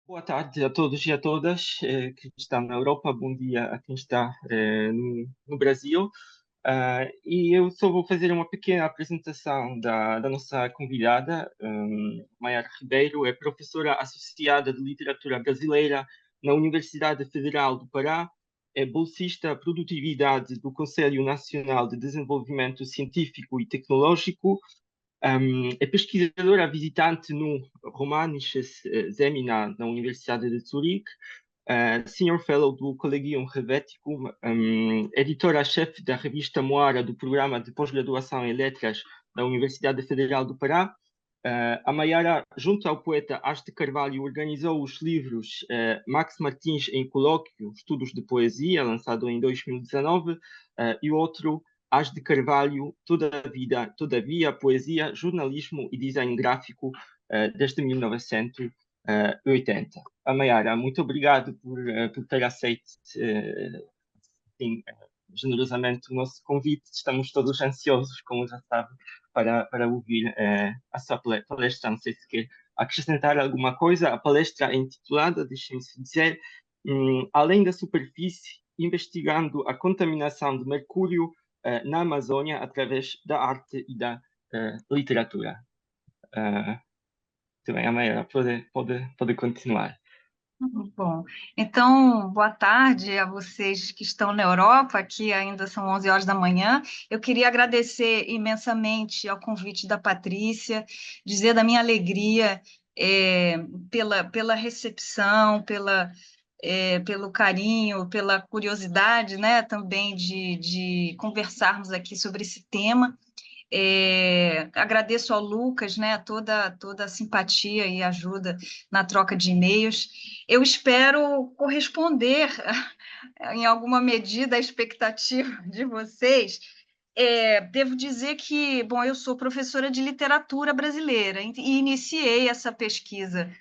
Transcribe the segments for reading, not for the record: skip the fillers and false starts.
Boa tarde a todos e a todas que estão na Europa. Bom dia a quem está no Brasil. E eu só vou fazer uma pequena apresentação da nossa convidada. Maiara Ribeiro é professora associada de literatura brasileira na Universidade Federal do Pará, é bolsista Produtividade do Conselho Nacional de Desenvolvimento Científico e Tecnológico. É pesquisadora visitante no Romanisches Seminar na Universidade de Zurique, Senior Fellow do Collegium Helveticum, editora-chefe da revista Moara do Programa de Pós-Graduação em Letras da Universidade Federal do Pará. A Maiara, junto ao poeta Ars de Carvalho, organizou os livros Max Martins em Colóquio, Estudos de Poesia, lançado em 2019, e o outro Ars de Carvalho, Toda a Vida, Todavia, Poesia, Jornalismo e Design Gráfico, desde 1980. A Maiara, muito obrigado por ter aceito sim, generosamente o nosso convite. Estamos todos ansiosos, como já sabe, para ouvir a sua palestra. Não sei se quer acrescentar alguma coisa. A palestra é intitulada, deixem-me dizer, Além da Superfície, investigando a contaminação de mercúrio na Amazônia através da arte e da literatura. Uh, Muito bem, Amélia, pode continuar. Bom, então, boa tarde a vocês que estão na Europa, aqui ainda são 11 horas da manhã. Eu queria agradecer imensamente ao convite da Patrícia, dizer da minha alegria pela recepção, pelo carinho, pela curiosidade, né, também de conversarmos aqui sobre esse tema. Agradeço ao Lucas, né, toda a simpatia e ajuda na troca de e-mails. Eu espero corresponder, em alguma medida, à expectativa de vocês. Devo dizer que, bom, eu sou professora de literatura brasileira e iniciei essa pesquisa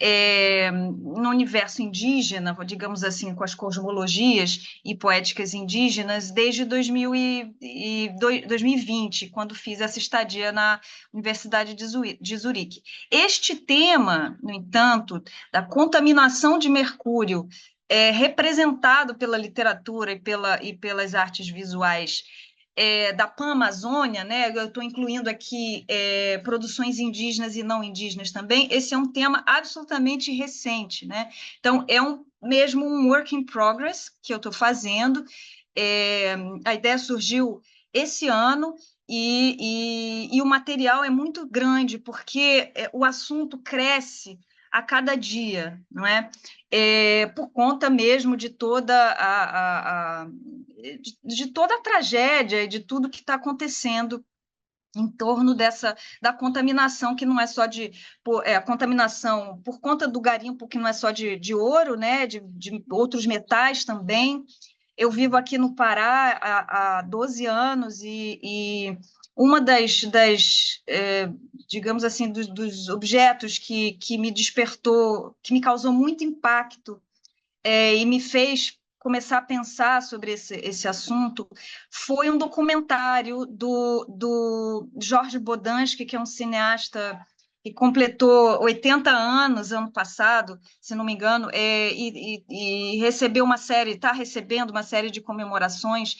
no universo indígena, digamos assim, com as cosmologias e poéticas indígenas, desde 2020, quando fiz essa estadia na Universidade de Zurique. Este tema, no entanto, da contaminação de mercúrio, representado pela literatura e pelas artes visuais da Pan-Amazônia, né? Eu estou incluindo aqui produções indígenas e não indígenas também. Esse é um tema absolutamente recente, né? Então, mesmo um work in progress que eu estou fazendo. A ideia surgiu esse ano e o material é muito grande, porque o assunto cresce a cada dia, não é? Por conta mesmo de toda de toda a tragédia e de tudo que está acontecendo em torno da contaminação, que não é só a contaminação por conta do garimpo, que não é só de ouro, né, de outros metais também. Eu vivo aqui no Pará há 12 anos e uma digamos assim, dos objetos que me despertou, que me causou muito impacto e me fez começar a pensar sobre esse assunto, foi um documentário do Georges Bodansky, que é um cineasta que completou 80 anos ano passado, se não me engano, e recebeu está recebendo uma série de comemorações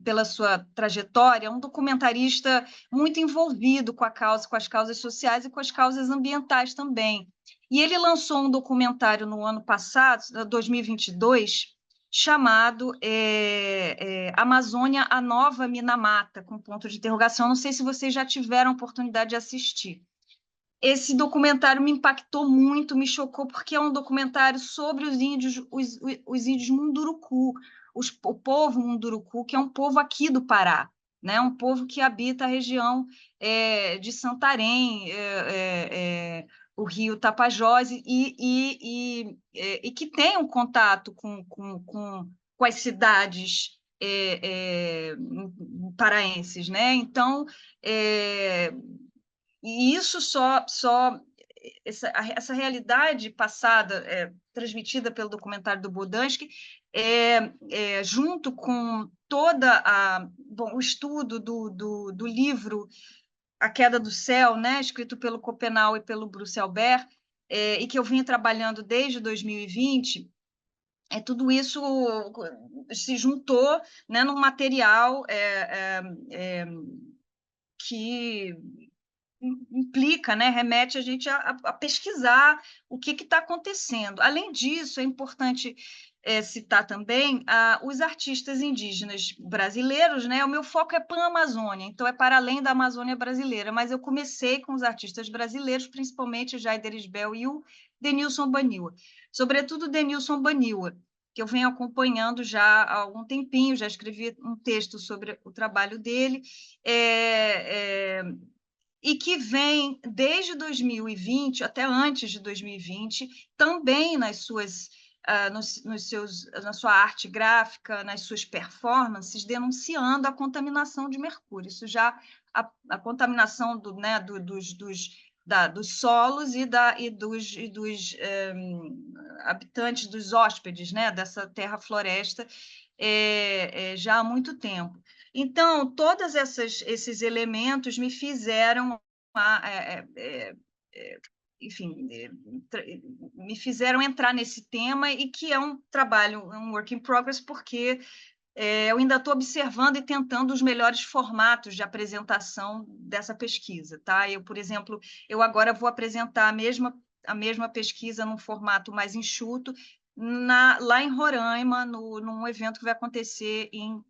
pela sua trajetória, um documentarista muito envolvido com a causa, com as causas sociais e com as causas ambientais também. E ele lançou um documentário no ano passado, 2022, chamado Amazônia, a Nova Minamata, com ponto de interrogação. Não sei se vocês já tiveram a oportunidade de assistir. Esse documentário me impactou muito, me chocou, porque é um documentário sobre os índios, os índios Munduruku, o povo Munduruku, que é um povo aqui do Pará, né? Um povo que habita a região de Santarém, o rio Tapajós, e que tem um contato com as cidades paraenses, né? Então, e isso essa realidade passada, transmitida pelo documentário do Bodansky, junto com o estudo do livro A Queda do Céu, né, escrito pelo Copenau e pelo Bruce Albert, e que eu venho trabalhando desde 2020, tudo isso se juntou, né, num material que implica, né, remete a gente a pesquisar o que está acontecendo. Além disso, é importante citar também os artistas indígenas brasileiros, né? O meu foco é Pan-Amazônia, então é para além da Amazônia brasileira, mas eu comecei com os artistas brasileiros, principalmente o Jaider Isbel e o Denilson Baniwa, sobretudo o Denilson Baniwa, que eu venho acompanhando já há algum tempinho, já escrevi um texto sobre o trabalho dele, e que vem desde 2020, até antes de 2020, também na sua arte gráfica, nas suas performances, denunciando a contaminação de mercúrio. Isso já, a contaminação dos solos e dos habitantes, dos hóspedes, né, dessa terra-floresta, já há muito tempo. Então, todos esses elementos me fizeram, enfim, me fizeram entrar nesse tema, e que é um trabalho, um work in progress, porque eu ainda estou observando e tentando os melhores formatos de apresentação dessa pesquisa, tá? Eu, por exemplo, eu agora vou apresentar a mesma pesquisa num formato mais enxuto, lá em Roraima, num evento que vai acontecer em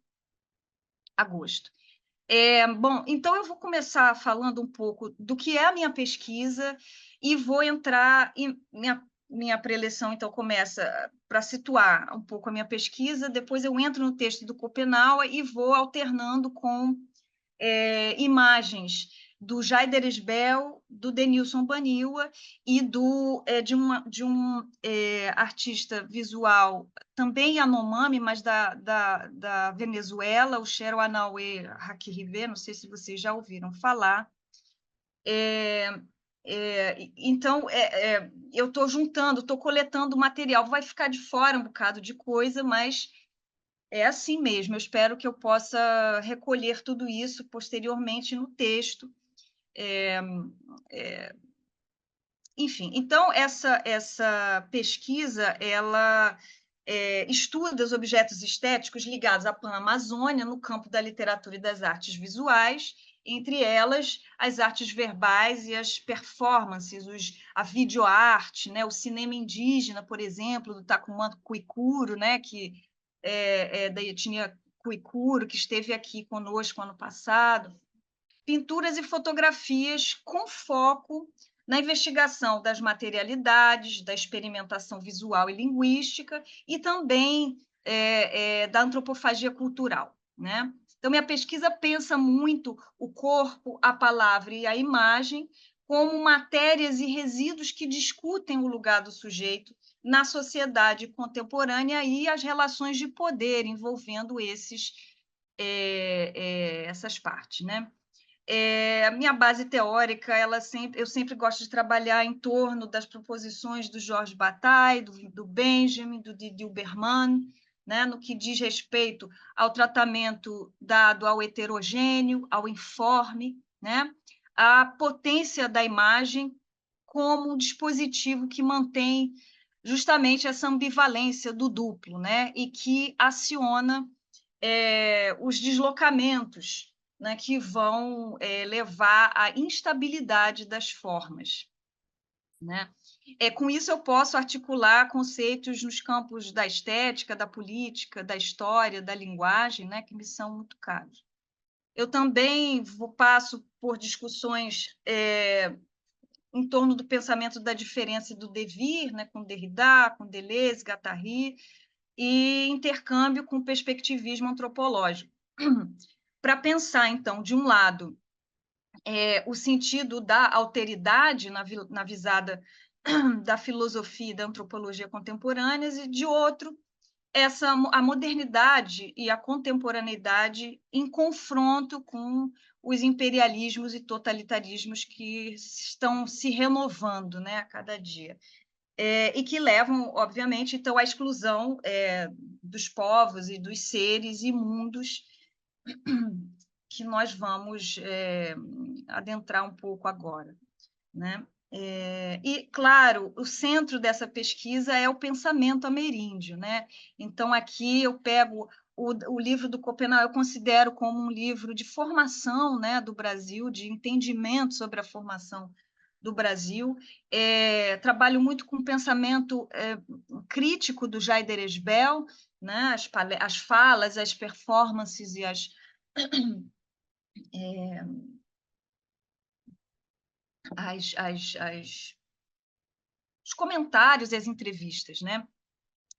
agosto. Bom, então eu vou começar falando um pouco do que é a minha pesquisa e vou entrar em minha preleção, então começa para situar um pouco a minha pesquisa, depois eu entro no texto do Copenau e vou alternando com imagens do Jaider Esbel, do Denilson Baniwa e de um artista visual também Yanomami, mas da Venezuela, o Chero Anauê Hakirive, não sei se vocês já ouviram falar. Então, eu estou juntando, estou coletando material, vai ficar de fora um bocado de coisa, mas é assim mesmo. Eu espero que eu possa recolher tudo isso posteriormente no texto. Enfim, então essa pesquisa ela estuda os objetos estéticos ligados à Pan-Amazônia no campo da literatura e das artes visuais, entre elas as artes verbais e as performances, a videoarte, né, o cinema indígena, por exemplo, do Takuman Cuicuro, né, que da etnia Cuicuro, que esteve aqui conosco ano passado, pinturas e fotografias com foco na investigação das materialidades, da experimentação visual e linguística, e também da antropofagia cultural, né? Então, minha pesquisa pensa muito o corpo, a palavra e a imagem como matérias e resíduos que discutem o lugar do sujeito na sociedade contemporânea e as relações de poder envolvendo essas partes, né? A minha base teórica, eu sempre gosto de trabalhar em torno das proposições do Georges Bataille, do Benjamin, do Didier Berman, né, no que diz respeito ao tratamento dado ao heterogêneo, ao informe, né, à potência da imagem como um dispositivo que mantém justamente essa ambivalência do duplo, né, e que aciona os deslocamentos, né, que vão levar à instabilidade das formas, né? Com isso, eu posso articular conceitos nos campos da estética, da política, da história, da linguagem, né, que me são muito caros. Eu também passo por discussões em torno do pensamento da diferença e do devir, né, com Derrida, com Deleuze, Guattari, e intercâmbio com perspectivismo antropológico. Para pensar, então, de um lado, o sentido da alteridade na visada da filosofia e da antropologia contemporâneas, e de outro, a modernidade e a contemporaneidade em confronto com os imperialismos e totalitarismos que estão se renovando, né, a cada dia. E que levam, obviamente, então, à exclusão dos povos e dos seres imundos que nós vamos adentrar um pouco agora, né? E, claro, o centro dessa pesquisa é o pensamento ameríndio, né? Então, aqui eu pego o livro do Copenau, eu considero como um livro de formação, né, do Brasil, de entendimento sobre a formação do Brasil. Trabalho muito com o pensamento crítico do Jaider Esbel, né? As falas, as performances e os comentários e as entrevistas, né?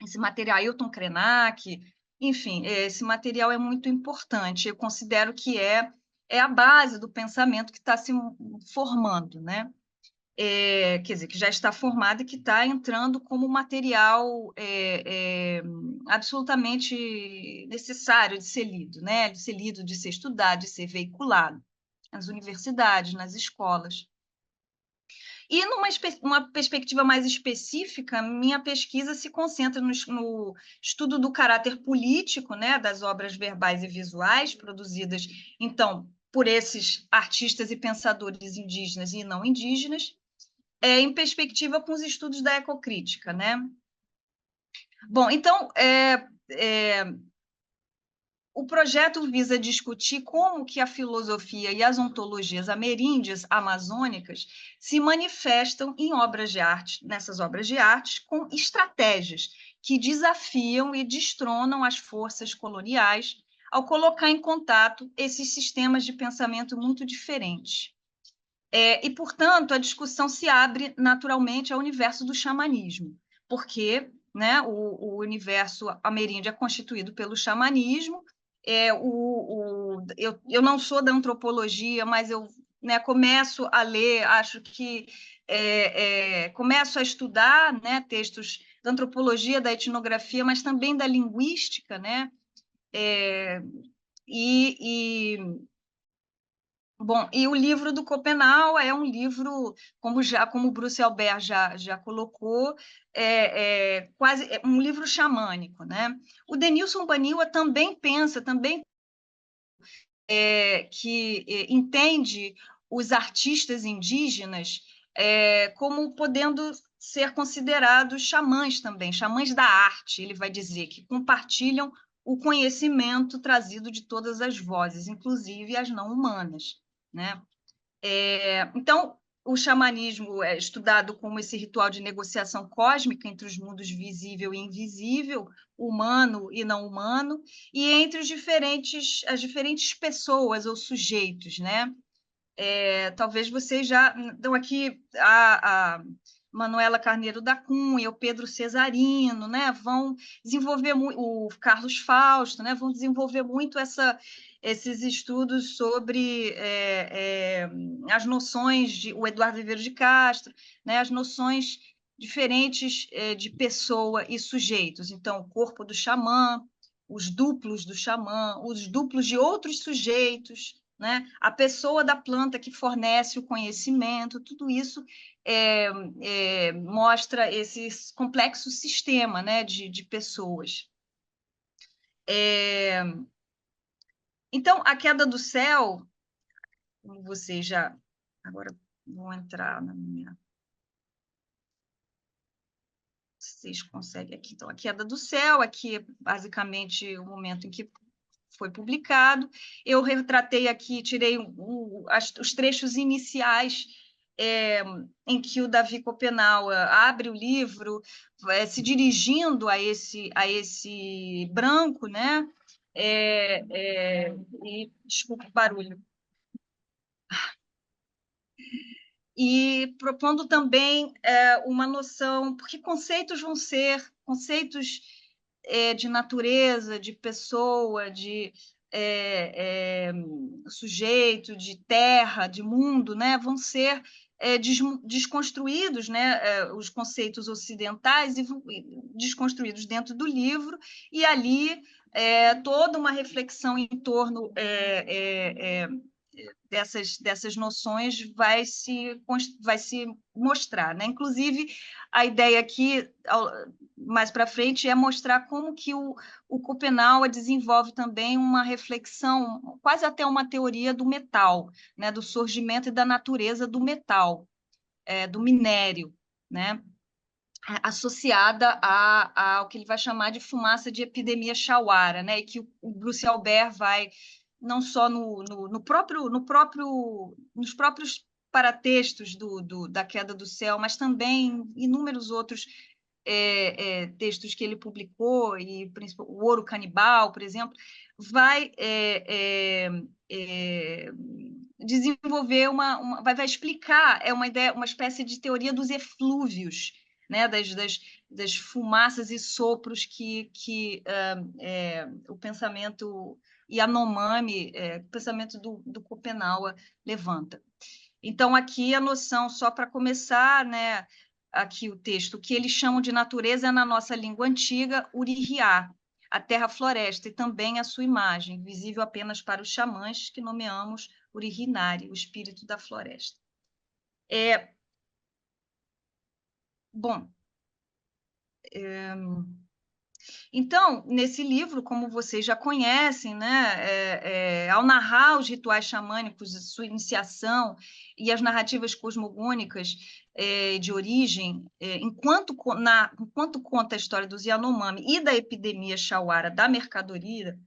Esse material, Ailton Krenak, enfim, esse material é muito importante. Eu considero que é a base do pensamento que está se formando, né? Quer dizer, que já está formado e que está entrando como material absolutamente necessário de ser lido, né? De ser lido, de ser estudado, de ser veiculado nas universidades, nas escolas. E uma perspectiva mais específica, minha pesquisa se concentra no estudo do caráter político, né, das obras verbais e visuais produzidas, então, por esses artistas e pensadores indígenas e não indígenas, em perspectiva com os estudos da ecocrítica, né? Bom, então, o projeto visa discutir como que a filosofia e as ontologias ameríndias amazônicas se manifestam em obras de arte, nessas obras de arte, com estratégias que desafiam e destronam as forças coloniais ao colocar em contato esses sistemas de pensamento muito diferentes. E, portanto, a discussão se abre naturalmente ao universo do xamanismo, porque, né, o universo ameríndio é constituído pelo xamanismo. Eu não sou da antropologia, mas eu, né, começo a ler, acho que começo a estudar, né, textos da antropologia, da etnografia, mas também da linguística, né? E Bom, e o livro do Copenau é um livro, como o Bruce Albert já colocou, quase um livro xamânico, né? O Denilson Baniwa também pensa, também que entende os artistas indígenas como podendo ser considerados xamãs também, xamãs da arte, ele vai dizer, que compartilham o conhecimento trazido de todas as vozes, inclusive as não humanas, né? Então, o xamanismo é estudado como esse ritual de negociação cósmica entre os mundos visível e invisível, humano e não humano, e entre as diferentes pessoas ou sujeitos, né? Talvez vocês já dão aqui a Manuela Carneiro da Cunha, o Pedro Cesarino, né? Vão desenvolver o Carlos Fausto, né? Vão desenvolver muito esses estudos sobre as noções o Eduardo Viveiro de Castro, né? As noções diferentes de pessoa e sujeitos. Então, o corpo do xamã, os duplos do xamã, os duplos de outros sujeitos, né? A pessoa da planta que fornece o conhecimento, tudo isso mostra esse complexo sistema, né, de pessoas. Então, a queda do céu, como vocês já... Agora vou entrar na minha... Vocês conseguem aqui. Então, a queda do céu, aqui é basicamente o momento em que foi publicado. Eu retratei aqui, tirei os trechos iniciais em que o Davi Copenau abre o livro, se dirigindo a esse branco, né? Desculpa o barulho. E propondo também uma noção, porque conceitos vão ser conceitos de natureza, de pessoa, de sujeito, de terra, de mundo, né, vão ser desconstruídos, né, os conceitos ocidentais e desconstruídos dentro do livro, e ali toda uma reflexão em torno dessas noções vai se mostrar, né? Inclusive, a ideia aqui, mais para frente, é mostrar como que o Copenau desenvolve também uma reflexão, quase até uma teoria do metal, né? Do surgimento e da natureza do metal. do minério, né? Associada ao que ele vai chamar de fumaça de epidemia Chauara, né? E que o Bruce Albert vai, não só nos próprios paratextos da queda do céu, mas também em inúmeros outros textos que ele publicou, e o Ouro Canibal, por exemplo, vai desenvolver vai explicar uma ideia, uma espécie de teoria dos eflúvios, né, das fumaças e sopros que o pensamento Yanomami, o pensamento do Schopenhauer levanta. Então, aqui a noção, só para começar, né, aqui o texto, o que eles chamam de natureza é, na nossa língua antiga, Urihiá, a terra-floresta, e também a sua imagem, visível apenas para os xamãs, que nomeamos Urihinari, o espírito da floresta. Bom, então, nesse livro, como vocês já conhecem, né, ao narrar os rituais xamânicos, a sua iniciação e as narrativas cosmogônicas de origem, enquanto conta a história dos Yanomami e da epidemia Chauara da mercadoria,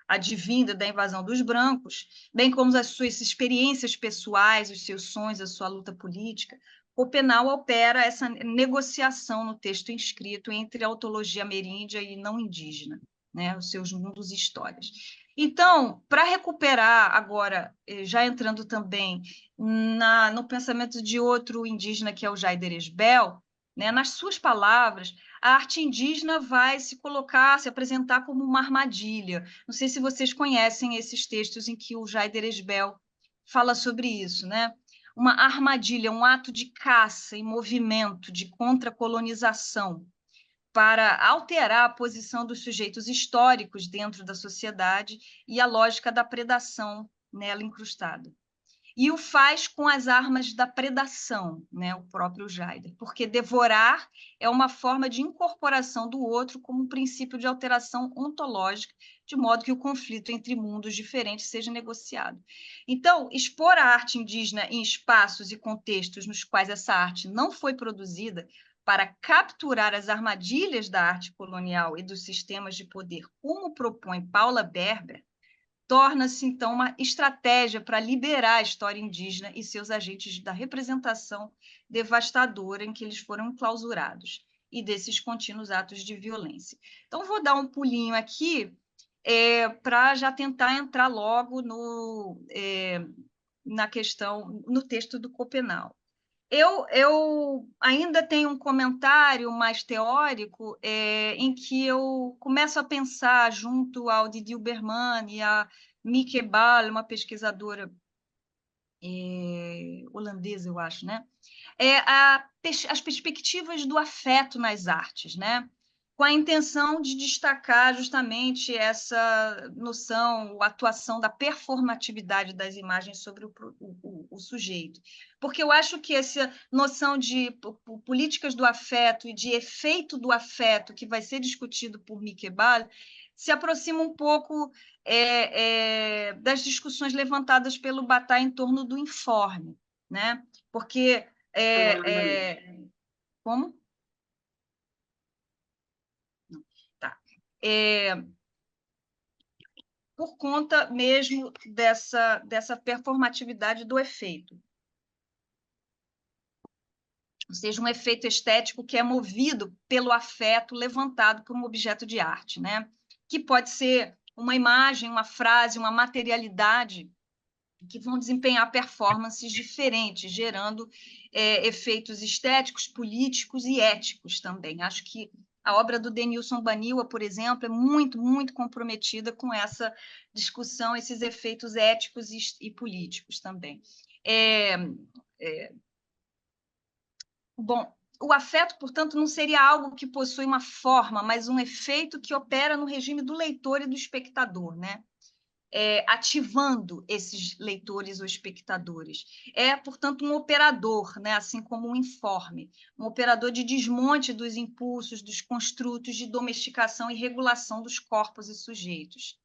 advinda da invasão dos brancos, bem como as suas experiências pessoais, os seus sonhos, a sua luta política, Schopenhauer opera essa negociação no texto inscrito entre a autologia ameríndia e não indígena, né, os seus mundos e histórias. Então, para recuperar agora, já entrando também no pensamento de outro indígena, que é o Jaider Esbel, né, nas suas palavras, a arte indígena vai se apresentar como uma armadilha. Não sei se vocês conhecem esses textos em que o Jaider Esbel fala sobre isso, né? Uma armadilha, um ato de caça em movimento, de contracolonização, para alterar a posição dos sujeitos históricos dentro da sociedade e a lógica da predação nela incrustada. E o faz com as armas da predação, né, o próprio Jaider, porque devorar é uma forma de incorporação do outro como um princípio de alteração ontológica, de modo que o conflito entre mundos diferentes seja negociado. Então, expor a arte indígena em espaços e contextos nos quais essa arte não foi produzida para capturar as armadilhas da arte colonial e dos sistemas de poder, como propõe Paula Berber, torna-se, então, uma estratégia para liberar a história indígena e seus agentes da representação devastadora em que eles foram enclausurados e desses contínuos atos de violência. Então, vou dar um pulinho aqui para já tentar entrar logo na questão, no texto do Schopenhauer. Eu ainda tenho um comentário mais teórico em que eu começo a pensar, junto ao Didi Uberman e a Mieke Bal, uma pesquisadora holandesa, eu acho, né? As perspectivas do afeto nas artes, né? Com a intenção de destacar justamente essa noção, a atuação da performatividade das imagens sobre o sujeito. Porque eu acho que essa noção de políticas do afeto e de efeito do afeto, que vai ser discutido por Mieke Bal, se aproxima um pouco das discussões levantadas pelo Bataille em torno do informe, né? Porque como? Tá. Por conta mesmo dessa performatividade do efeito. Ou seja, um efeito estético que é movido pelo afeto levantado por um objeto de arte, né? Que pode ser uma imagem, uma frase, uma materialidade que vão desempenhar performances diferentes, gerando efeitos estéticos, políticos e éticos também. Acho que a obra do Denilson Baniwa, por exemplo, é muito, muito comprometida com essa discussão, esses efeitos éticos e políticos também. Bom, o afeto, portanto, não seria algo que possui uma forma, mas um efeito que opera no regime do leitor e do espectador, né? Ativando esses leitores ou espectadores. Portanto, um operador, né? Assim como um informe, um operador de desmonte dos impulsos, dos construtos de domesticação e regulação dos corpos e sujeitos.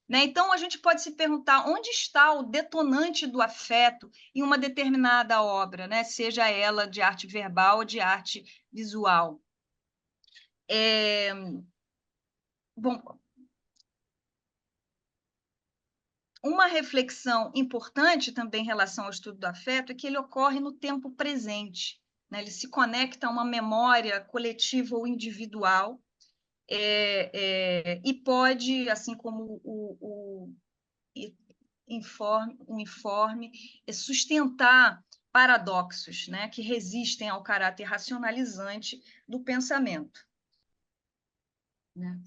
né? Então, a gente pode se perguntar onde está o detonante do afeto em uma determinada obra, né? Seja ela de arte verbal ou de arte visual. Bom, uma reflexão importante também em relação ao estudo do afeto é que ele ocorre no tempo presente, né? Ele se conecta a uma memória coletiva ou individual, e pode, assim como o informe, sustentar paradoxos, né, que resistem ao caráter racionalizante do pensamento, né?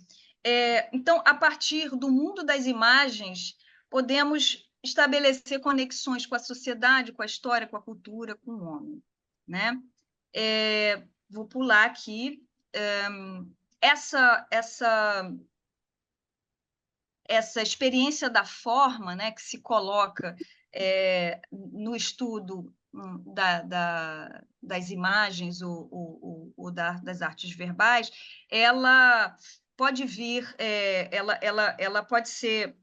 Então, a partir do mundo das imagens, podemos estabelecer conexões com a sociedade, com a história, com a cultura, com o homem, né? Vou pular aqui. Essa experiência da forma, né, que se coloca no estudo das imagens ou das artes verbais, ela pode vir, ela pode ser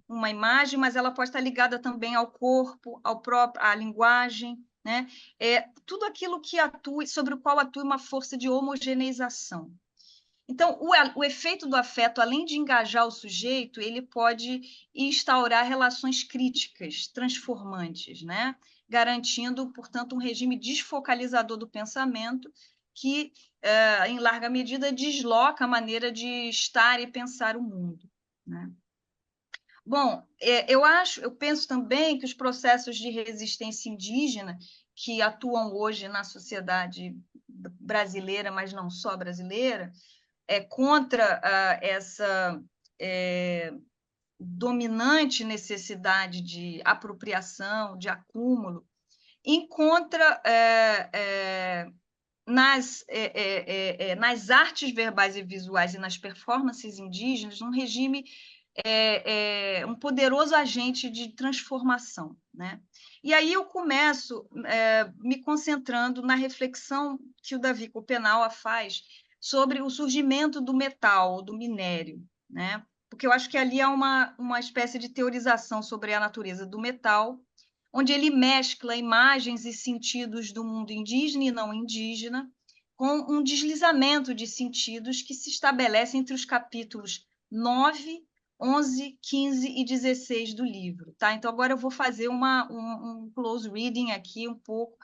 uma imagem, mas ela pode estar ligada também ao corpo, à linguagem, né? Tudo aquilo que atue, sobre o qual atua uma força de homogeneização. Então, o efeito do afeto, além de engajar o sujeito, ele pode instaurar relações críticas, transformantes, né? Garantindo, portanto, um regime desfocalizador do pensamento que, em larga medida, desloca a maneira de estar e pensar o mundo, né? Bom, eu penso também que os processos de resistência indígena que atuam hoje na sociedade brasileira, mas não só brasileira, contra essa dominante necessidade de apropriação, de acúmulo, encontra nas artes verbais e visuais e nas performances indígenas um regime, um poderoso agente de transformação, né? E aí eu começo me concentrando na reflexão que o Davi Copenaua faz sobre o surgimento do metal, do minério, né? Porque eu acho que ali há uma espécie de teorização sobre a natureza do metal, onde ele mescla imagens e sentidos do mundo indígena e não indígena, com um deslizamento de sentidos que se estabelece entre os capítulos 9, 11, 15 e 16 do livro, tá? Então, agora eu vou fazer um close reading aqui um pouco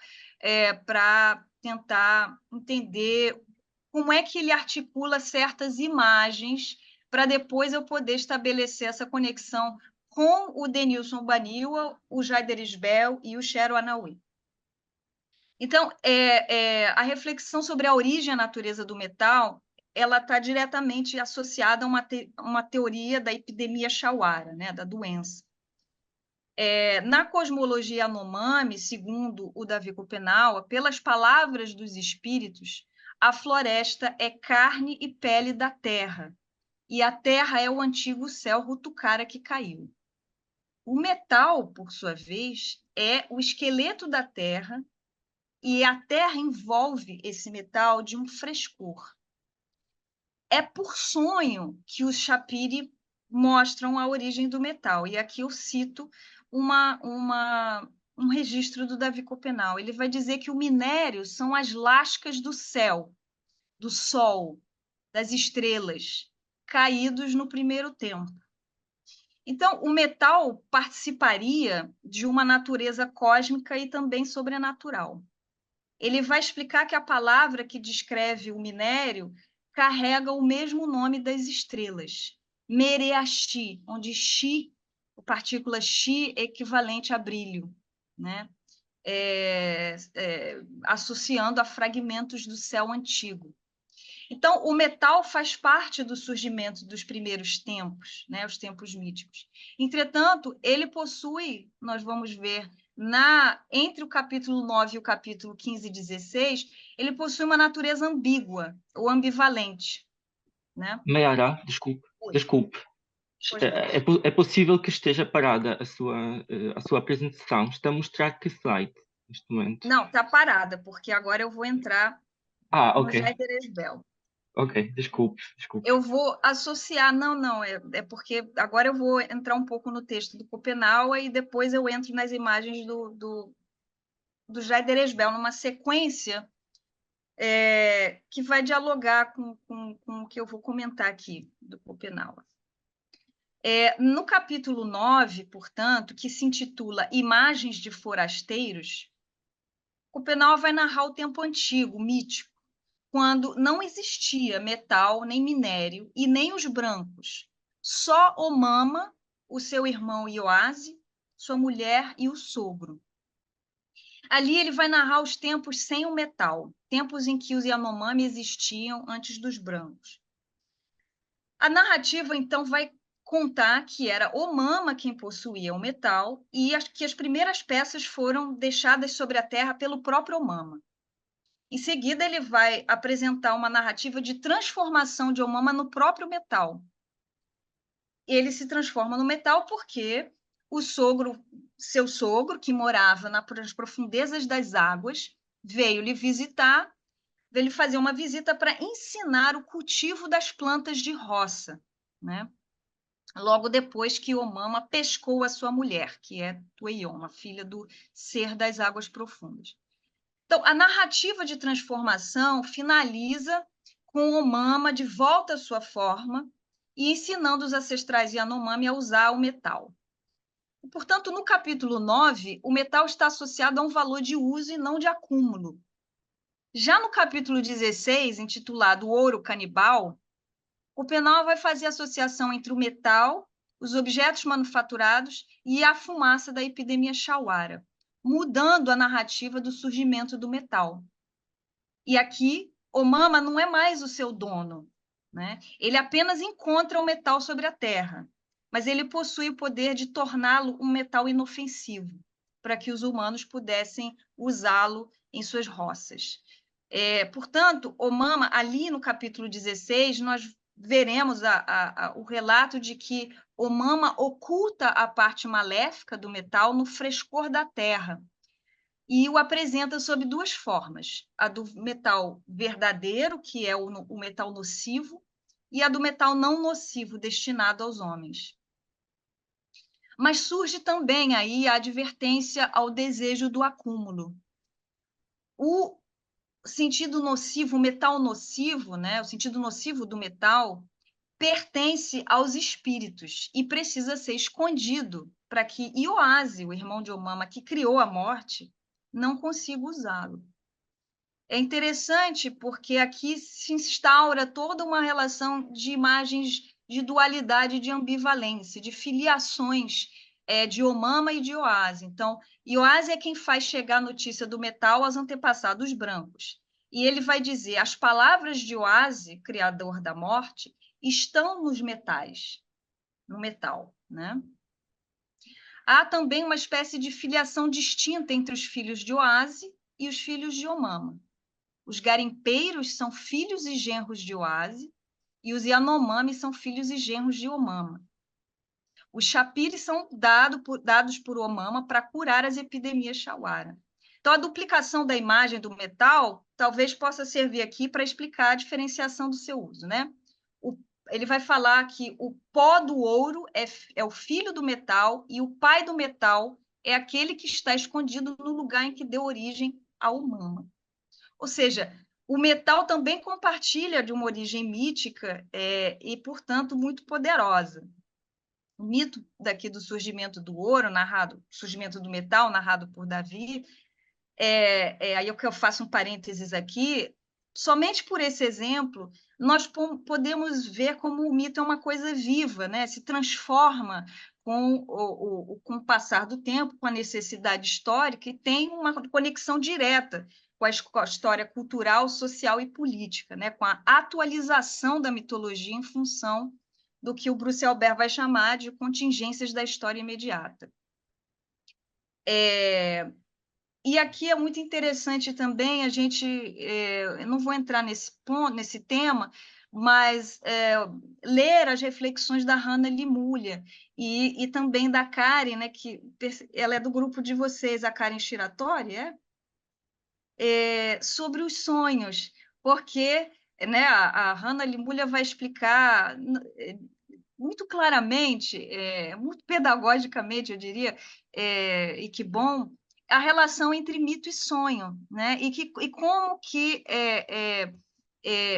para tentar entender como é que ele articula certas imagens para depois eu poder estabelecer essa conexão com o Denilson Baniwa, o Jaider Isbel e o Chero Anaui. Então, a reflexão sobre a origem e a natureza do metal, ela está diretamente associada a uma teoria da epidemia Chauara, né, da doença. Na cosmologia Yanomami, segundo o Davi Copenaua, pelas palavras dos espíritos, a floresta é carne e pele da terra, e a terra é o antigo céu Rutucara que caiu. O metal, por sua vez, é o esqueleto da terra, e a terra envolve esse metal de um frescor. É por sonho que os Shapiri mostram a origem do metal. E aqui eu cito um registro do Davi Copenau. Ele vai dizer que o minério são as lascas do céu, do sol, das estrelas, caídos no primeiro tempo. Então, o metal participaria de uma natureza cósmica e também sobrenatural. Ele vai explicar que a palavra que descreve o minério carrega o mesmo nome das estrelas, Mereashi, onde Xi, a partícula Xi é equivalente a brilho, né? Associando a fragmentos do céu antigo. Então, o metal faz parte do surgimento dos primeiros tempos, né, os tempos míticos. Entretanto, ele possui, nós vamos ver, entre o capítulo 9 e o capítulo 15 e 16, ele possui uma natureza ambígua ou ambivalente. Né? Mayara, desculpe. É possível que esteja parada a sua apresentação. Está a mostrar que slide neste momento? Não, está parada, porque agora eu vou entrar no ok. Jaider Esbel. Ok, desculpe, desculpe. Eu vou associar, não, é porque agora eu vou entrar um pouco no texto do Schopenhauer e depois eu entro nas imagens do Jaider Esbel, numa sequência que vai dialogar com o que eu vou comentar aqui do Schopenhauer. No capítulo 9, portanto, que se intitula Imagens de Forasteiros, Schopenhauer vai narrar o tempo antigo, mítico, quando não existia metal, nem minério, e nem os brancos. Só o Mama, o seu irmão Ioase, sua mulher e o sogro. Ali ele vai narrar os tempos sem o metal, tempos em que os Yanomami existiam antes dos brancos. A narrativa, então, vai contar que era o Mama quem possuía o metal e que as primeiras peças foram deixadas sobre a terra pelo próprio Mama. Em seguida, ele vai apresentar uma narrativa de transformação de Omama no próprio metal. Ele se transforma no metal porque o sogro, seu sogro, que morava nas profundezas das águas, veio lhe visitar, veio lhe fazer uma visita para ensinar o cultivo das plantas de roça, né? Logo depois que Omama pescou a sua mulher, que é Tueyoma, filha do ser das águas profundas. Então, a narrativa de transformação finaliza com o Mama de volta à sua forma e ensinando os ancestrais Yanomami a usar o metal. Portanto, no capítulo 9, o metal está associado a um valor de uso e não de acúmulo. Já no capítulo 16, intitulado Ouro Canibal, o Penal vai fazer associação entre o metal, os objetos manufaturados e a fumaça da epidemia Chauara, mudando a narrativa do surgimento do metal. E aqui, o Mama não é mais o seu dono, né? Ele apenas encontra o metal sobre a terra, mas ele possui o poder de torná-lo um metal inofensivo, para que os humanos pudessem usá-lo em suas roças. Portanto, o Mama, ali no capítulo 16, nós veremos o relato de que o Mama oculta a parte maléfica do metal no frescor da terra, e o apresenta sob duas formas: a do metal verdadeiro, que é o metal nocivo, e a do metal não nocivo, destinado aos homens. Mas surge também aí a advertência ao desejo do acúmulo. O sentido nocivo, o metal nocivo, né, o sentido nocivo do metal, pertence aos espíritos e precisa ser escondido para que Ioase, o irmão de Omama, que criou a morte, não consiga usá-lo. É interessante porque aqui se instaura toda uma relação de imagens de dualidade, de ambivalência, de filiações de Omama e de Ioase. Então, Ioase é quem faz chegar a notícia do metal aos antepassados brancos. E ele vai dizer: as palavras de Ioase, criador da morte, estão nos metais, no metal, né? Há também uma espécie de filiação distinta entre os filhos de Ioase e os filhos de Omama. Os garimpeiros são filhos e genros de Oase, e os Yanomami são filhos e genros de Omama. Os chapires são dados por Omama para curar as epidemias Chauara. Então, a duplicação da imagem do metal talvez possa servir aqui para explicar a diferenciação do seu uso, né? Ele vai falar que o pó do ouro é o filho do metal e o pai do metal é aquele que está escondido no lugar em que deu origem ao Omama. Ou seja, o metal também compartilha de uma origem mítica e, portanto, muito poderosa. O mito daqui do surgimento do ouro, surgimento do metal, narrado por Davi, aí é que eu faço um parênteses aqui, somente por esse exemplo, nós podemos ver como o mito é uma coisa viva, né? Se transforma com o passar do tempo, com a necessidade histórica, e tem uma conexão direta com a história cultural, social e política, né? Com a atualização da mitologia em função do que o Bruce Albert vai chamar de contingências da história imediata. E aqui é muito interessante também a gente, eu não vou entrar nesse ponto, nesse tema, mas ler as reflexões da Hannah Limulha e também da Karen, né, que ela é do grupo de vocês, a Karen Shiratori, sobre os sonhos, porque né, a Hanna Limulha vai explicar muito claramente, muito pedagogicamente, eu diria, e que bom, a relação entre mito e sonho, né? E como que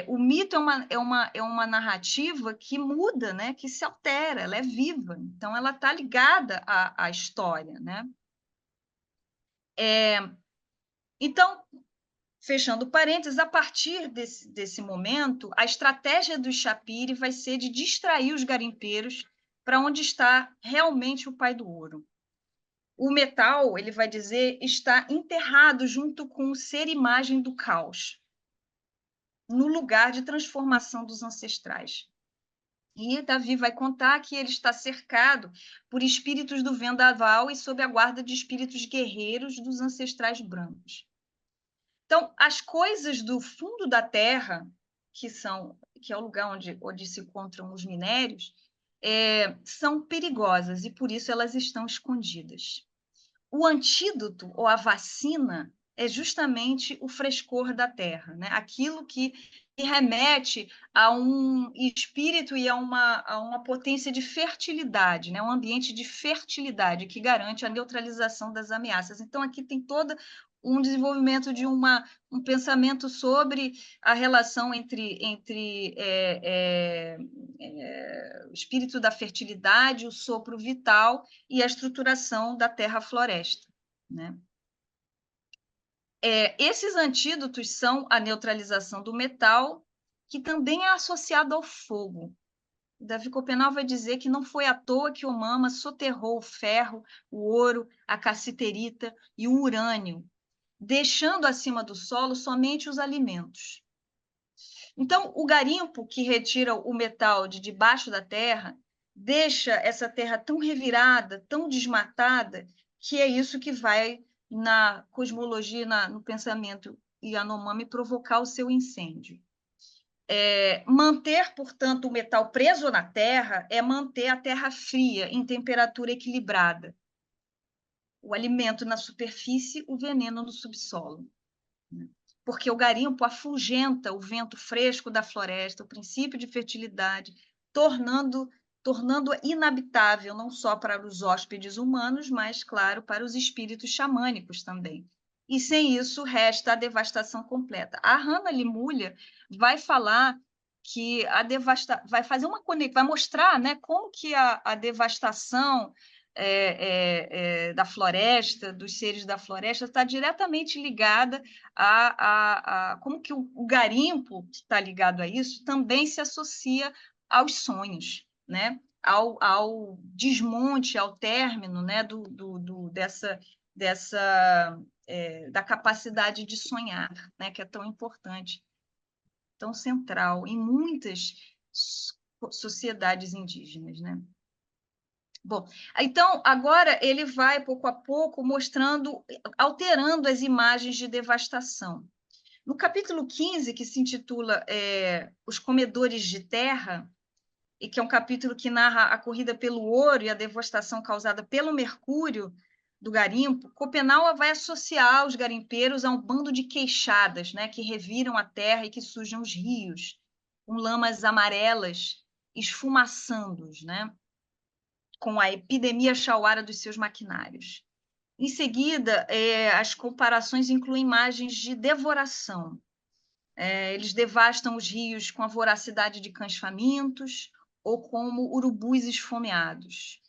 o mito é uma narrativa que muda, né? Que se altera, ela é viva, então ela está ligada à história, né? Então, fechando parênteses, a partir desse momento, a estratégia do Shapiro vai ser de distrair os garimpeiros para onde está realmente o pai do ouro. O metal, ele vai dizer, está enterrado junto com o ser imagem do caos, no lugar de transformação dos ancestrais. E Davi vai contar que ele está cercado por espíritos do vendaval e sob a guarda de espíritos guerreiros dos ancestrais brancos. Então, as coisas do fundo da terra, que é o lugar onde se encontram os minérios, são perigosas e por isso elas estão escondidas. O antídoto ou a vacina é justamente o frescor da terra, né? Aquilo que remete a um espírito e a uma potência de fertilidade, né? Um ambiente de fertilidade que garante a neutralização das ameaças. Então, aqui tem todo um desenvolvimento de um pensamento sobre a relação entre o espírito da fertilidade, o sopro vital e a estruturação da terra-floresta, né? Esses antídotos são a neutralização do metal, que também é associado ao fogo. Davi Copenau vai dizer que não foi à toa que o Mama soterrou o ferro, o ouro, a cassiterita e o urânio, deixando acima do solo somente os alimentos. Então, o garimpo que retira o metal de debaixo da terra deixa essa terra tão revirada, tão desmatada, que é isso que vai, na cosmologia, no pensamento Yanomami, provocar o seu incêndio. Manter, portanto, o metal preso na terra é manter a terra fria, em temperatura equilibrada. O alimento na superfície, o veneno no subsolo. Porque o garimpo afugenta o vento fresco da floresta, o princípio de fertilidade, tornando inabitável não só para os hóspedes humanos, mas, claro, para os espíritos xamânicos também. E sem isso, resta a devastação completa. A Hanna Limulha vai falar que vai fazer uma conexão, vai mostrar, né, como que a devastação da floresta, dos seres da floresta, está diretamente ligada como que o garimpo, que está ligado a isso, também se associa aos sonhos, né? Ao desmonte, ao término, né? Da capacidade de sonhar, né? Que é tão importante, tão central em muitas sociedades indígenas, né? Bom, então agora ele vai pouco a pouco mostrando, alterando as imagens de devastação. No capítulo 15, que se intitula Os Comedores de Terra, e que é um capítulo que narra a corrida pelo ouro e a devastação causada pelo mercúrio do garimpo, Copenau vai associar os garimpeiros a um bando de queixadas, né, que reviram a terra e que sujam os rios, com lamas amarelas esfumaçando-os, né, com a epidemia chauara dos seus maquinários. Em seguida, as comparações incluem imagens de devoração. Eles devastam os rios com a voracidade de cães famintos ou como urubus esfomeados.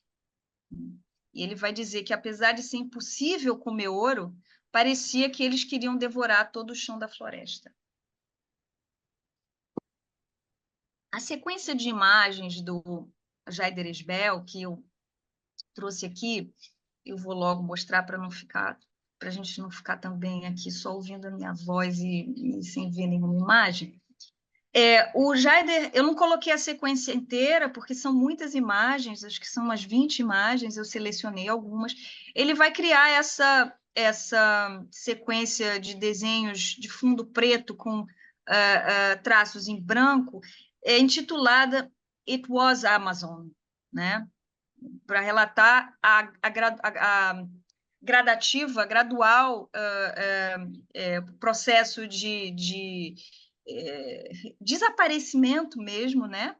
E ele vai dizer que, apesar de ser impossível comer ouro, parecia que eles queriam devorar todo o chão da floresta. A sequência de imagens do Jaider Esbel, que eu trouxe aqui, eu vou logo mostrar para a gente não ficar também aqui só ouvindo a minha voz e sem ver nenhuma imagem. O Jaider, eu não coloquei a sequência inteira, porque são muitas imagens, acho que são umas 20 imagens, eu selecionei algumas. Ele vai criar essa sequência de desenhos de fundo preto com traços em branco, intitulada It Was Amazon, né? Para relatar a gradativa, gradual processo de desaparecimento mesmo, né?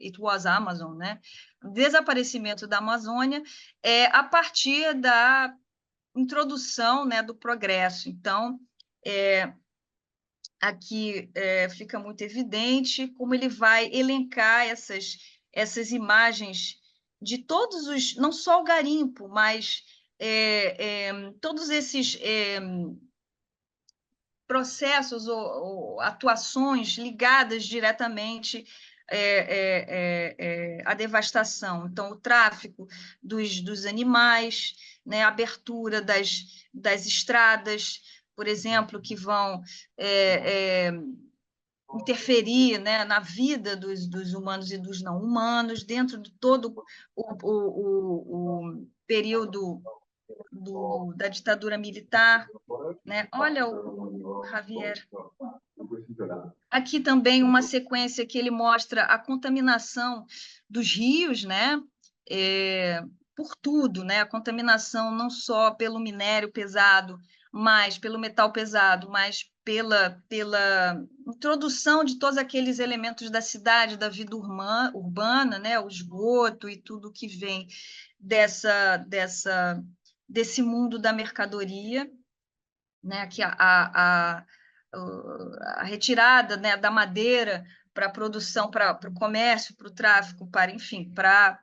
It was Amazon, né? Desaparecimento da Amazônia a partir da introdução, né, do progresso. Então, aqui fica muito evidente como ele vai elencar essas imagens de todos os, não só o garimpo, mas todos esses processos ou atuações ligadas diretamente à devastação. Então, o tráfico dos animais, né, a abertura das estradas, por exemplo, que vão interferir, né, na vida dos humanos e dos não humanos, dentro de todo o período da ditadura militar, né? Olha o Javier. Aqui também uma sequência que ele mostra a contaminação dos rios, né? Por tudo, né? A contaminação não só pelo minério pesado, mas pelo metal pesado, mas pela introdução de todos aqueles elementos da cidade, da vida urbana, né? O esgoto e tudo que vem desse mundo da mercadoria, né? Que a retirada, né, da madeira para a produção, para o comércio, para o tráfico, para, enfim, para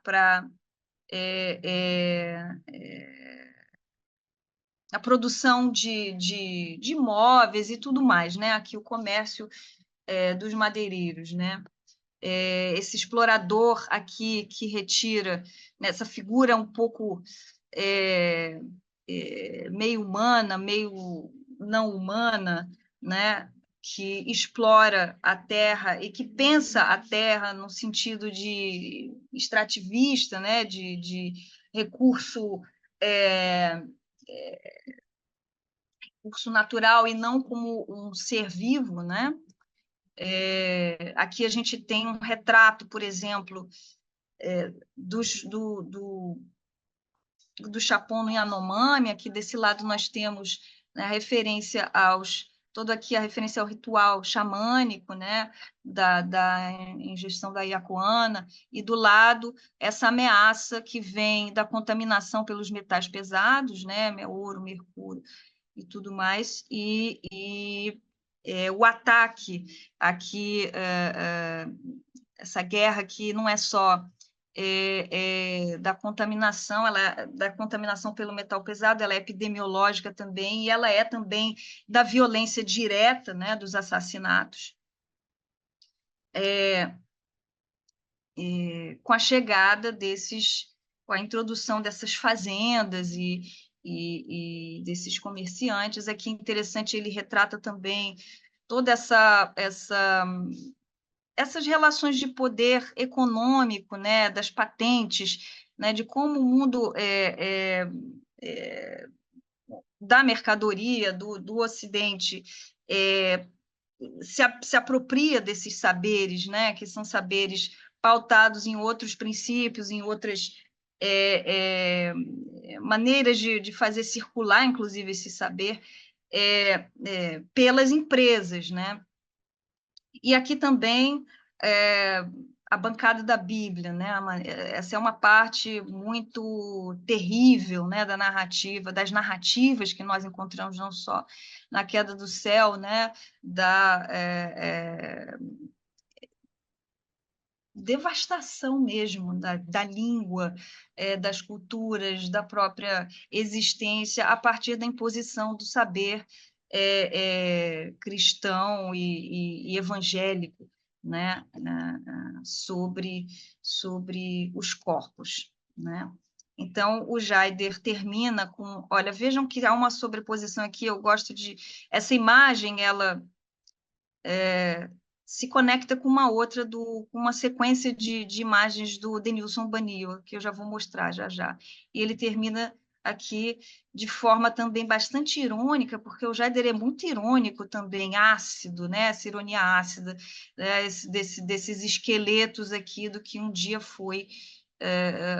a produção de imóveis e tudo mais, né? Aqui o comércio dos madeireiros, né? Esse explorador aqui que retira, né, essa figura um pouco meio humana, meio não humana, né? Que explora a terra e que pensa a terra no sentido de extrativista, né? De recurso, recurso natural e não como um ser vivo, né? Aqui a gente tem um retrato, por exemplo, do Chapono Yanomami. Aqui desse lado nós temos, né, toda aqui a referência ao ritual xamânico, né, da ingestão da iacuana, e do lado essa ameaça que vem da contaminação pelos metais pesados, né, ouro, mercúrio e tudo mais, o ataque aqui, essa guerra que não é só da contaminação, da contaminação pelo metal pesado, ela é epidemiológica também, e ela é também da violência direta, né, dos assassinatos. Com a chegada com a introdução dessas fazendas e desses comerciantes. Aqui é interessante, ele retrata também toda essas relações de poder econômico, né, das patentes, né, de como o mundo da mercadoria do Ocidente se apropria desses saberes, né, que são saberes pautados em outros princípios, em outras maneiras de fazer circular, inclusive, esse saber pelas empresas, né? E aqui também a bancada da Bíblia, né? Essa é uma parte muito terrível, né, da narrativa, das narrativas que nós encontramos não só na queda do céu, né, da devastação mesmo da língua, das culturas, da própria existência, a partir da imposição do saber cristão e evangélico, né, sobre os corpos, né? Então, o Jaider termina com... Olha, vejam que há uma sobreposição aqui, eu gosto de... Essa imagem, ela se conecta com uma outra, com uma sequência de imagens do Denilson Banil, que eu já vou mostrar já. E ele termina aqui de forma também bastante irônica, porque o Jaider é muito irônico também, ácido, né? Essa ironia ácida, né? Desses esqueletos aqui do que um dia foi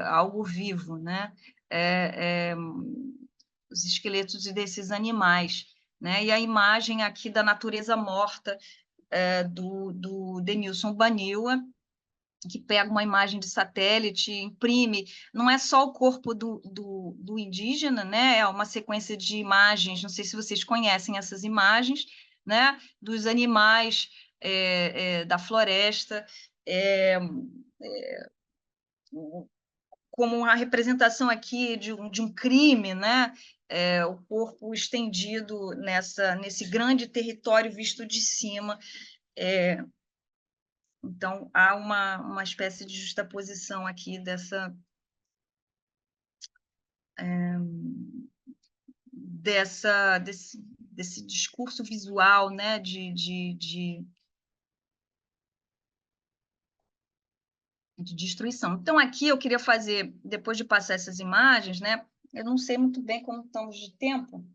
algo vivo, né? Os esqueletos desses animais. né? E a imagem aqui da natureza morta do Denilson Baniwa, que pega uma imagem de satélite, imprime, não é só o corpo do indígena, né? É uma sequência de imagens, não sei se vocês conhecem essas imagens, né? Dos animais da floresta, como uma representação aqui de um crime, né? O corpo estendido nesse grande território visto de cima. Então, há uma espécie de justaposição aqui desse discurso visual, né, de destruição. Então, aqui eu queria fazer, depois de passar essas imagens, né, eu não sei muito bem como estamos de tempo.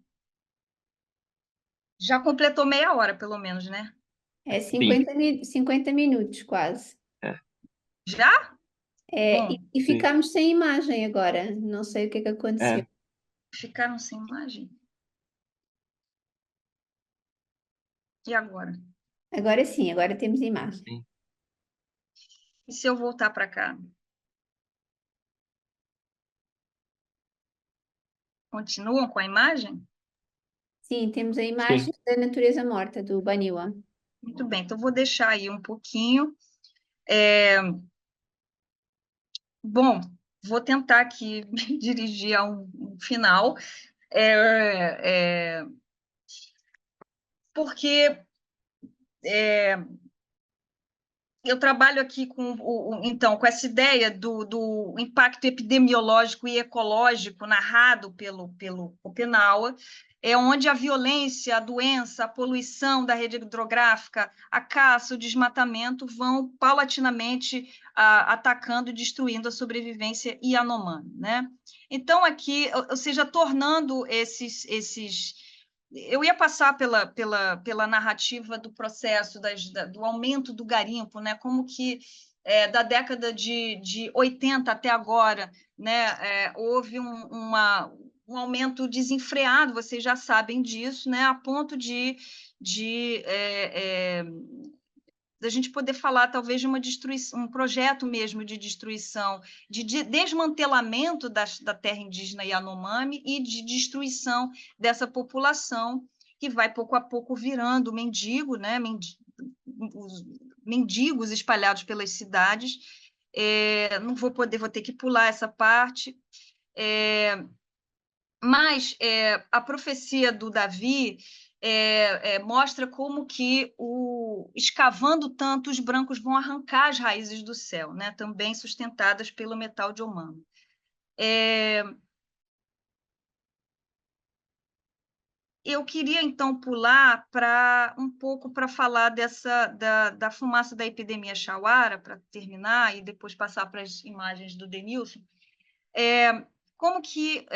Já completou meia hora, pelo menos, né? É Sim. 50 minutos, quase. Já? É, Bom, e ficamos sem imagem agora. Não sei o que é que aconteceu. ficaram sem imagem. E agora? Agora sim, agora temos imagem. Sim. E se eu voltar para cá? Continuam com a imagem? Sim, temos a imagem da natureza morta do Baniwa. Muito bem, então vou deixar aí um pouquinho. Bom, vou tentar aqui me dirigir a um final, porque eu trabalho aqui então, com essa ideia do impacto epidemiológico e ecológico narrado pelo Oppenauer, onde a violência, a doença, a poluição da rede hidrográfica, a caça, o desmatamento vão paulatinamente atacando e destruindo a sobrevivência Yanomami, né? Então, aqui, ou seja, tornando eu ia passar pela narrativa do processo do aumento do garimpo, né? Como que da década de 80 até agora, né? Houve um aumento desenfreado, vocês já sabem disso, né? A ponto da gente poder falar talvez de uma destruição, um projeto mesmo de destruição, de desmantelamento da terra indígena Yanomami e de destruição dessa população que vai pouco a pouco virando mendigo, né? Mendigos espalhados pelas cidades. Não vou ter que pular essa parte. Mas a profecia do Davi mostra como que, escavando tanto, os brancos vão arrancar as raízes do céu, né? Também sustentadas pelo metal de Omama. Eu queria, então, pular um pouco para falar da fumaça da epidemia Chauara, para terminar, e depois passar para as imagens do Denilson. Como que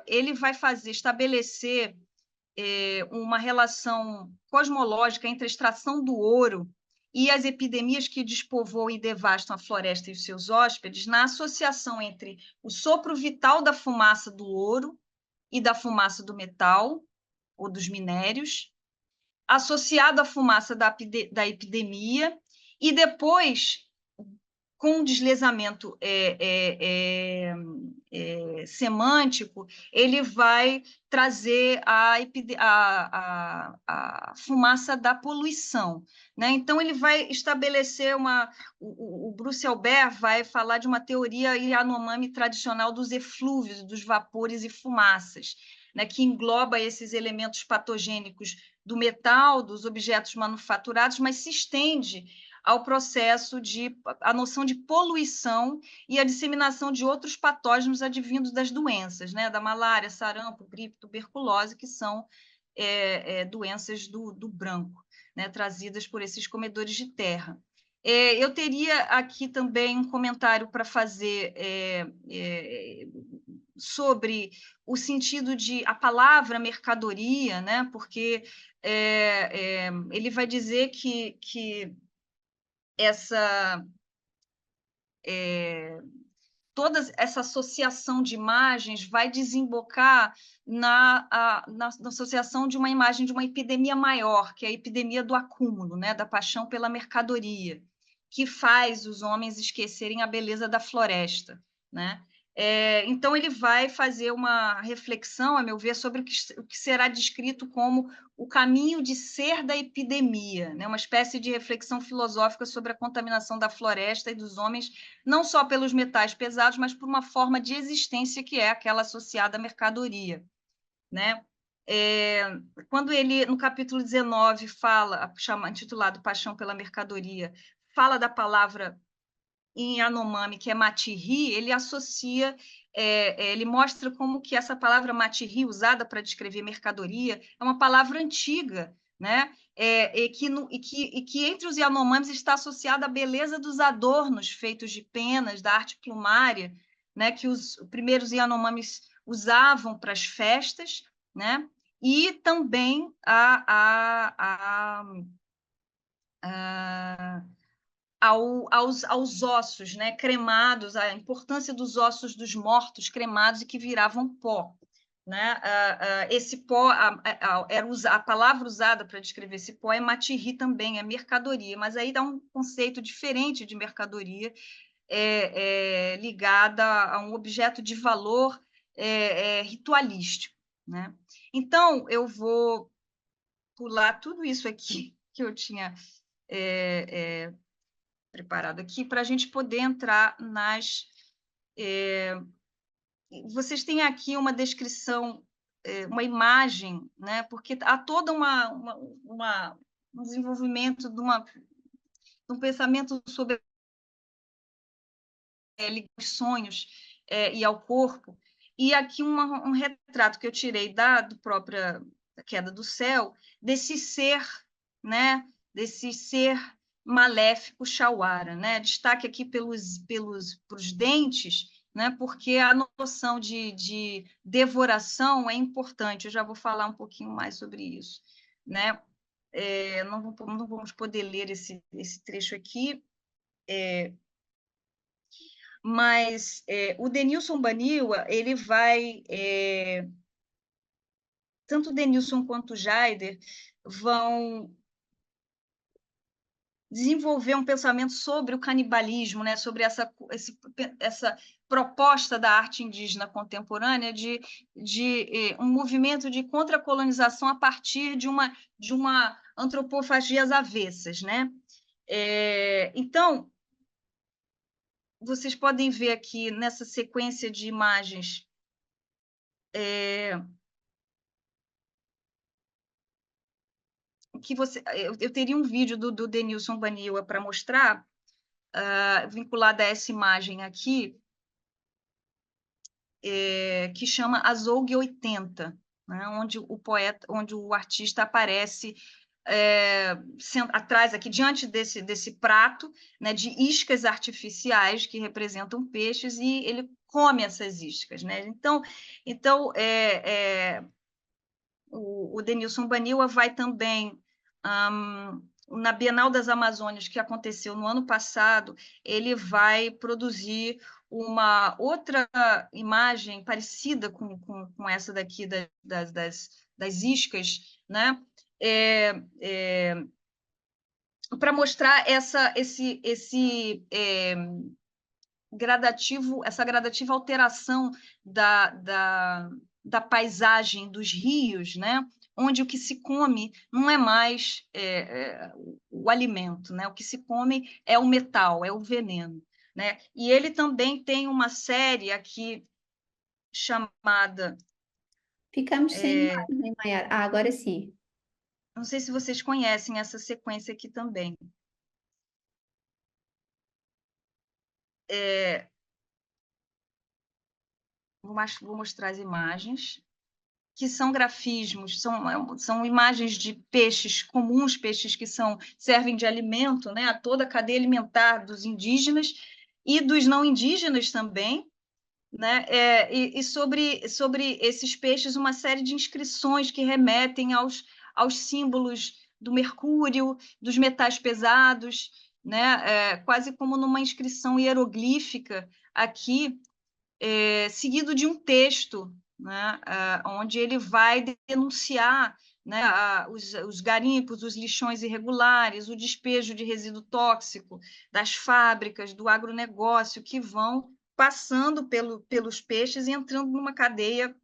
ele vai estabelecer uma relação cosmológica entre a extração do ouro e as epidemias que despovoam e devastam a floresta e os seus hóspedes, na associação entre o sopro vital da fumaça do ouro e da fumaça do metal ou dos minérios, associado à fumaça da epidemia, e depois, com um deslizamento semântico, ele vai trazer a fumaça da poluição, né? Então, ele vai estabelecer o Bruce Albert vai falar de uma teoria Yanomami tradicional dos eflúvios, dos vapores e fumaças, né, que engloba esses elementos patogênicos do metal, dos objetos manufaturados, mas se estende ao processo a noção de poluição e a disseminação de outros patógenos advindos das doenças, né, da malária, sarampo, gripe, tuberculose, que são doenças do branco, né, trazidas por esses comedores de terra. Eu teria aqui também um comentário para fazer sobre o sentido de a palavra mercadoria, né, porque ele vai dizer que essa toda essa associação de imagens vai desembocar na associação de uma imagem de uma epidemia maior, que é a epidemia do acúmulo, né, da paixão pela mercadoria, que faz os homens esquecerem a beleza da floresta, né? Então, ele vai fazer uma reflexão, a meu ver, sobre o que será descrito como o caminho de ser da epidemia, né? Uma espécie de reflexão filosófica sobre a contaminação da floresta e dos homens, não só pelos metais pesados, mas por uma forma de existência que é aquela associada à mercadoria, né? Quando ele, no capítulo 19, fala, intitulado Paixão pela Mercadoria, fala da palavra em Yanomami, que é matiri, ele associa, ele mostra como que essa palavra matiri, usada para descrever mercadoria, é uma palavra antiga, né? E que entre os Yanomamis está associada à beleza dos adornos feitos de penas, da arte plumária, né? Que os primeiros Yanomamis usavam para as festas, né? E também aos ossos, né, cremados, a importância dos ossos dos mortos cremados e que viravam pó. Né? Esse pó, a palavra usada para descrever esse pó é matiri também, é mercadoria, mas aí dá um conceito diferente de mercadoria, ligada a um objeto de valor ritualístico. Né? Então, eu vou pular tudo isso aqui que eu tinha preparado aqui para a gente poder entrar nas... Vocês têm aqui uma descrição, uma imagem, né? Porque há todo um desenvolvimento de um pensamento sobre os sonhos e ao corpo, e aqui um retrato que eu tirei da própria Queda do Céu, desse ser, né? Desse ser maléfico Shawara, né? Destaque aqui pelos dentes, né? Porque a noção de devoração é importante. Eu já vou falar um pouquinho mais sobre isso, né? Não vamos poder ler esse trecho aqui, mas o Denilson Baniwa, ele vai... tanto o Denilson quanto o Jaider vão desenvolver um pensamento sobre o canibalismo, né? Sobre essa proposta da arte indígena contemporânea de um movimento de contracolonização a partir de uma antropofagia às avessas, né? Então, vocês podem ver aqui nessa sequência de imagens que eu teria um vídeo do Denilson Baniwa para mostrar, vinculado a essa imagem aqui, que chama Azougue 80, né, onde o artista aparece atrás aqui, diante desse prato, né, de iscas artificiais que representam peixes, e ele come essas iscas, né? Então o Denilson Baniwa vai também, na Bienal das Amazônias, que aconteceu no ano passado, ele vai produzir uma outra imagem parecida com essa daqui das iscas, né? Para mostrar essa gradativa alteração da paisagem dos rios, né? Onde o que se come não é mais o alimento, né? O que se come é o metal, é o veneno, né? E ele também tem uma série aqui chamada... Ficamos sem imagem, Maiara. Agora sim. Não sei se vocês conhecem essa sequência aqui também. Vou mostrar as imagens, que são grafismos, são imagens de peixes comuns, peixes que servem de alimento, né, a toda a cadeia alimentar dos indígenas e dos não indígenas também, né, e sobre esses peixes uma série de inscrições que remetem aos símbolos do mercúrio, dos metais pesados, né, quase como numa inscrição hieroglífica aqui, seguido de um texto, né, onde ele vai denunciar, né, os garimpos, os lixões irregulares, o despejo de resíduo tóxico das fábricas, do agronegócio, que vão passando pelos peixes e entrando numa cadeia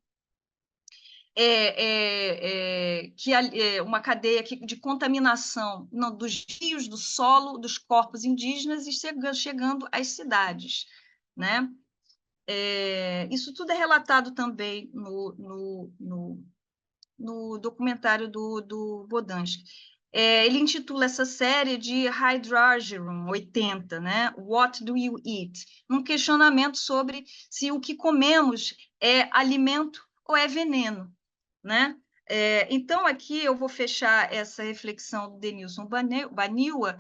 uma cadeia de contaminação dos rios, do solo, dos corpos indígenas e chegando às cidades, né? Isso tudo é relatado também no documentário do Bodansky. Ele intitula essa série de Hydrogen 80, né? What do you eat? Um questionamento sobre se o que comemos é alimento ou é veneno, né? Então, aqui eu vou fechar essa reflexão do Denilson Baniwa,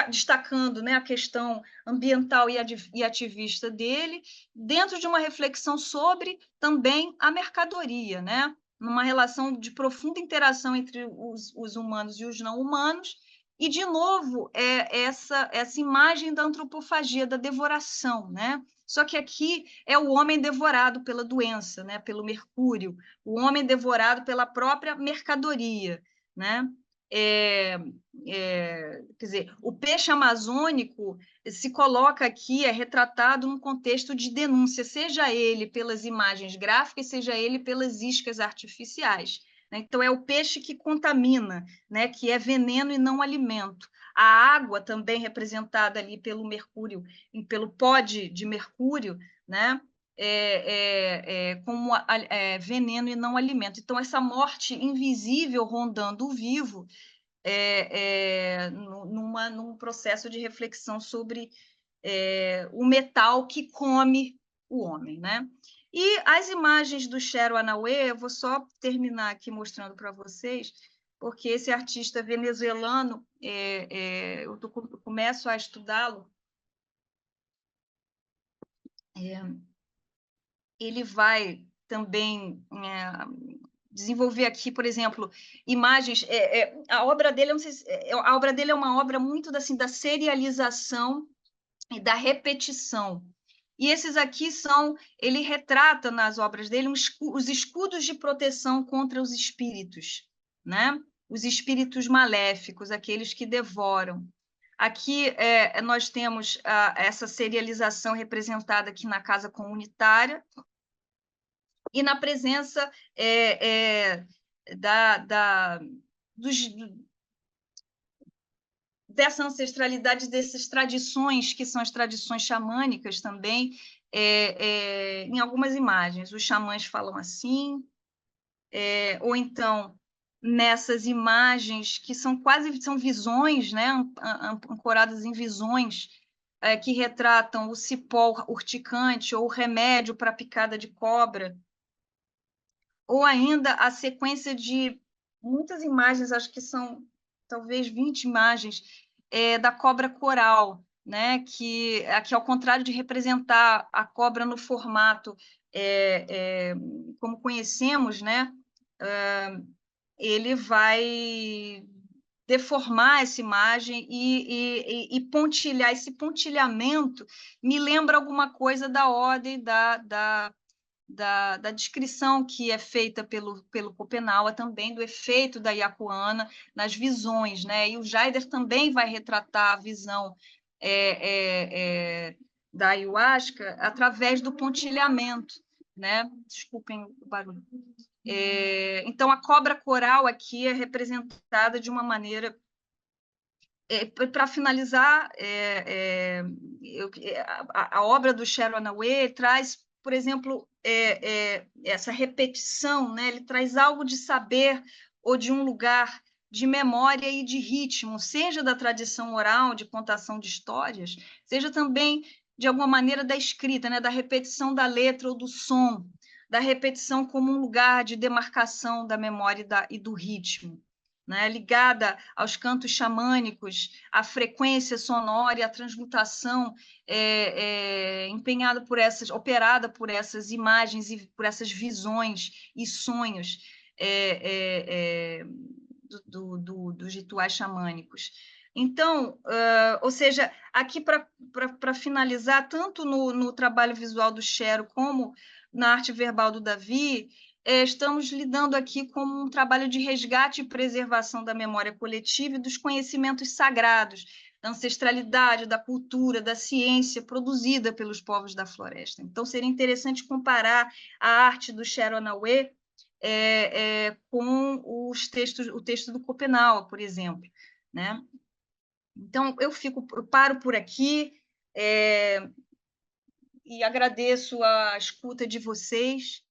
destacando, né, a questão ambiental e ativista dele, dentro de uma reflexão sobre também a mercadoria, né? Numa relação de profunda interação entre os humanos e os não humanos, e, de novo, essa imagem da antropofagia, da devoração, né? Só que aqui é o homem devorado pela doença, né? Pelo mercúrio, o homem devorado pela própria mercadoria, né? Quer dizer, o peixe amazônico se coloca aqui, é retratado num contexto de denúncia, seja ele pelas imagens gráficas, seja ele pelas iscas artificiais, né? Então, é o peixe que contamina, né? Que é veneno e não alimento. A água, também representada ali pelo mercúrio, pelo pó de mercúrio, né? Como veneno e não alimento. Então, essa morte invisível rondando o vivo num processo de reflexão sobre o metal que come o homem, né? E as imagens do Chero Anauê, eu vou só terminar aqui mostrando para vocês, porque esse artista venezuelano, eu começo a estudá-lo, ele vai também desenvolver aqui, por exemplo, imagens. A obra dele, eu não sei a obra dele é uma obra muito assim, da serialização e da repetição. E esses aqui ele retrata nas obras dele os escudos de proteção contra os espíritos, né? Os espíritos maléficos, aqueles que devoram. Aqui nós temos essa serialização representada aqui na casa comunitária, e na presença dessa ancestralidade, dessas tradições, que são as tradições xamânicas também, em algumas imagens. Os xamãs falam assim, ou então nessas imagens que são visões, né, ancoradas em visões, que retratam o cipó urticante ou o remédio para a picada de cobra, ou ainda a sequência de muitas imagens, acho que são talvez 20 imagens, da cobra coral, né? Que aqui, ao contrário de representar a cobra no formato como conhecemos, né? Ele vai deformar essa imagem e pontilhar. Esse pontilhamento me lembra alguma coisa da ordem da descrição que é feita pelo Schopenhauer também, do efeito da Yacuana nas visões, né? E o Jaider também vai retratar a visão da ayahuasca através do pontilhamento, né? Desculpem o barulho. Então, a cobra coral aqui é representada de uma maneira... Para finalizar, a obra do Chero Anauê traz, por exemplo, essa repetição, né? Ele traz algo de saber ou de um lugar de memória e de ritmo, seja da tradição oral, de contação de histórias, seja também, de alguma maneira, da escrita, né? Da repetição da letra ou do som, da repetição como um lugar de demarcação da memória e do ritmo, né? Ligada aos cantos xamânicos, à frequência sonora e à transmutação operada por essas imagens e por essas visões e sonhos dos rituais xamânicos. Então, ou seja, aqui para finalizar, tanto no trabalho visual do Chero como na arte verbal do Davi, estamos lidando aqui com um trabalho de resgate e preservação da memória coletiva e dos conhecimentos sagrados, da ancestralidade, da cultura, da ciência produzida pelos povos da floresta. Então, seria interessante comparar a arte do Chero Anauê com o texto do Schopenhauer, por exemplo, né? Então, eu paro por aqui e agradeço a escuta de vocês